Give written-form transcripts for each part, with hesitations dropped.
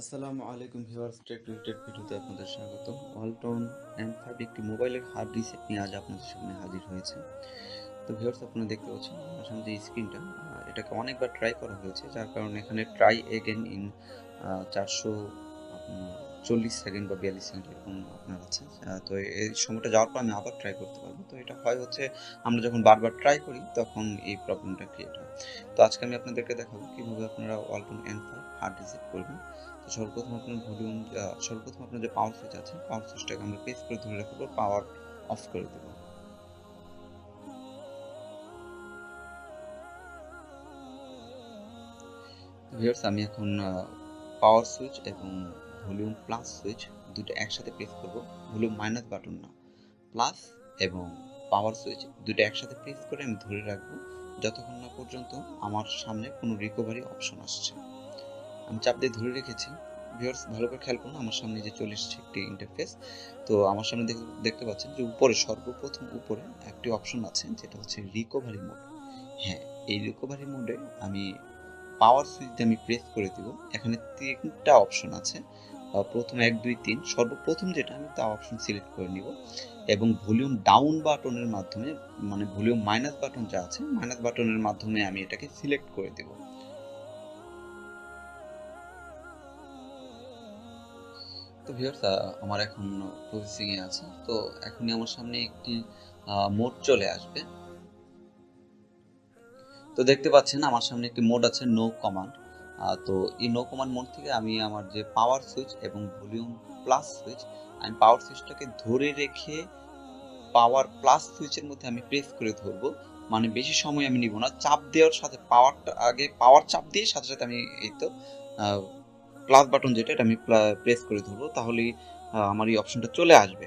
আসসালামু আলাইকুম viewers, tech related ভিডিওতে আপনাদের স্বাগত। ওয়ালটন M5 একটি মোবাইলের হার্ড রিসেট নিয়ে আজ আপনাদের সামনে হাজির হয়েছে। তো ভিউয়ার্স, আপনারা দেখতে পাচ্ছেন আমার সামনে যে স্ক্রিনটা, এটাকে অনেকবার ট্রাই করা হয়েছে, যার কারণে এখানে ট্রাই এগেন ইন 440 সেকেন্ড বা 42 সেকেন্ড এরকম আপনার আছে। তো এই সময়টা যাওয়ার পর আমি আবার ট্রাই করতে পারবো। তো এটা হয় হচ্ছে আমরা যখন বারবার ট্রাই করি তখন এই প্রবলেমটা ক্রিয়েট হয়। তো আজকে আমি আপনাদেরকে দেখাবো কিভাবে আপনারা ওয়ালটন M5 হার্ড রিসেট করবেন। তো সর্বপ্রথম আপনার যে পাওয়ার সুইচ আছে, পাওয়ার সুইচটাকে আমরা প্রেস করে ধরে রাখবো, পাওয়ার অফ করে দেব। ভিউয়ার্স, আমি এখন পাওয়ার সুইচ এবং ভলিউম প্লাস সুইচ দুটো একসাথে প্রেস করব। ভলিউম মাইনাস বাটন না, প্লাস এবং পাওয়ার সুইচ দুটো একসাথে প্রেস করে আমি ধরে রাখবো যতক্ষণ না পর্যন্ত আমার সামনে কোনো রিকভারি অপশন আসছে। আমি চাপ দিয়ে ধরে রেখেছি। ভিউয়ার্স, ভালো করে খেয়াল করুন, আমার সামনে যে চলে এসেছে একটি ইন্টারফেস। তো আমার সামনে দেখতে পাচ্ছেন যে উপরে সর্বপ্রথম উপরে একটি অপশন আছে, যেটা হচ্ছে রিকভারি মোড। হ্যাঁ, এই রিকভারি মোডে আমি পাওয়ার সুইচ দিয়ে আমি প্রেস করে দিব। এখানে তিনটা অপশন আছে, প্রথম 1 2 3। সর্বপ্রথম যেটা, আমি তা অপশন সিলেক্ট করে নিব এবং ভলিউম ডাউন বাটনের মাধ্যমে, মানে ভলিউম মাইনাস বাটন যা আছে, মাইনাস বাটনের মাধ্যমে আমি এটাকে সিলেক্ট করে দেব। তো ভিউয়ার্স, আমার এখন প্রসেসিং এ আছে। তো এখনই আমার সামনে একটি মোড চলে আসবে। তো দেখতে পাচ্ছেন আমার সামনে একটি মোড আছে, নো কমান্ড। তো এই নো কমান্ড মোড থেকে আমি আমার যে পাওয়ার সুইচ এবং ভলিউম প্লাস সুইচ, আমি পাওয়ার সুইচটাকে ধরে রেখে পাওয়ার প্লাস সুইচের মধ্যে আমি প্রেস করে ধরবো। মানে বেশি সময় আমি নিব না, চাপ দেওয়ার সাথে পাওয়ারটা আগে, পাওয়ার চাপ দিয়ে সাথে সাথে আমি এই তো প্লাস বাটন যেটা, এটা আমি প্রেস করে ধরবো, তাহলেই আমার এই অপশনটা চলে আসবে।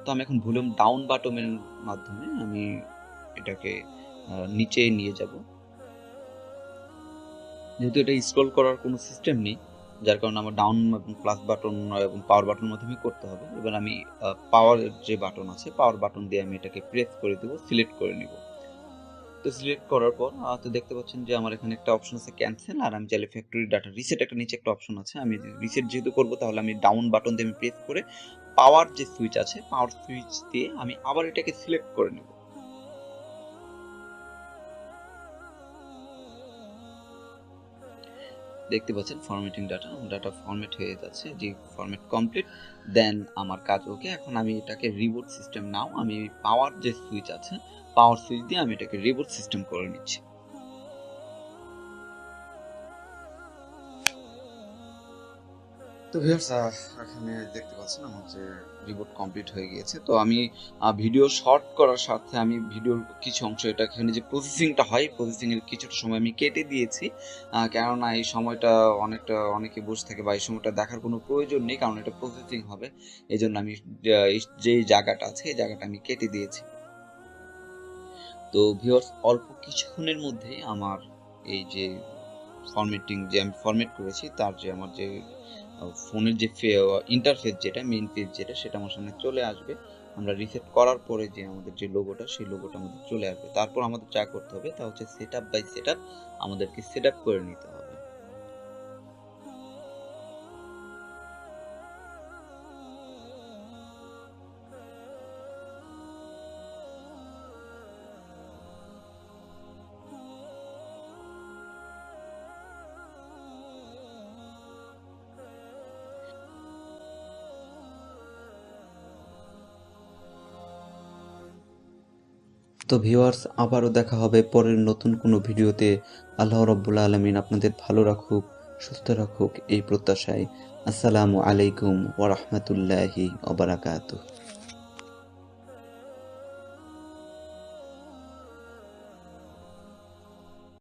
তো আমি এখন ভলিউম ডাউন বাটনের মাধ্যমে আমি এটাকে নিচে নিয়ে যাব। যেহেতু এটা স্ক্রল করার কোনো সিস্টেম নেই, যার কারণে আমার ডাউন এবং প্লাস বাটন এবং পাওয়ার বাটনের মাধ্যমে করতে হবে। এবার আমি পাওয়ার যে বাটন আছে, পাওয়ার বাটন দিয়ে আমি এটাকে প্রেস করে দেবো, সিলেক্ট করে নিব। তো সিলেক্ট করার পর তো দেখতে পাচ্ছেন যে আমার এখানে একটা অপশন আছে ক্যান্সেল, আর আমি চাইলে ফ্যাক্টরি ডাটা রিসেট, একটা নিচে একটা অপশন আছে। আমি রিসেট যেহেতু করবো, তাহলে আমি ডাউন বাটন দিয়ে আমি প্রেস করে পাওয়ার যে সুইচ আছে, পাওয়ার সুইচ দিয়ে আমি আবার এটাকে সিলেক্ট করে নেব। দেখতে পাচ্ছেন ফরম্যাটিং ডাটা ফরম্যাট হয়ে যাচ্ছে, যে ফরম্যাট কমপ্লিট। দেন আমার কাজ ওকে। এখন আমি এটাকে রিবুট সিস্টেম নাও, আমি পাওয়ার যে সুইচ আছে, পাওয়ার সুইচ দিয়ে আমি এটাকে রিবুট সিস্টেম করে নিচ্ছি। তো ভিউয়ার্স, এখানে দেখতে পাচ্ছেন আমার যে রিবুট কমপ্লিট হয়ে গিয়েছে। তো আমি ভিডিও শর্ট করার সাথে আমি ভিডিওর কিছু অংশ, এটা এখানে যে প্রসেসিংটা হয়, প্রসেসিং এর কিছুটা সময় আমি কেটে দিয়েছি। কেননা এই সময়টা অনেকে বসে থাকে, বা এই সময়টা দেখার কোনো প্রয়োজন নেই, কারণ এটা প্রসেসিং হবে। এই জন্য আমি যে জায়গাটা আছে, এই জায়গাটা আমি কেটে দিয়েছি। তো ভিউয়ার্স, অল্প কিছুক্ষণের মধ্যে আমার এই যে ফরম্যাটিং যে আমি ফরম্যাট করেছি, তার যে আমার যে ফোনের যে ইন্টারফেস যেটা, মেইন পেজ যেটা, সেটা আমার সামনে চলে আসবে। আমরা রিসেট করার পরে যে আমাদের যে লোগোটা, সেই লোগোটা আমাদের চলে আসবে। তারপর আমাদের যা করতে হবে তা হচ্ছে সেটআপ বাই সেটআপ আমাদেরকে সেটআপ করে নিতে হবে। তো ভিউয়ার্স, আবারও দেখা হবে পরের নতুন কোনো ভিডিওতে। আল্লাহ রাব্বুল আলামিন আপনাদের ভালো রাখুক, সুস্থ রাখুক, এই প্রত্যাশায়। আসসালামু আলাইকুম ওয়া রাহমাতুল্লাহি ওয়া বারাকাতুহু।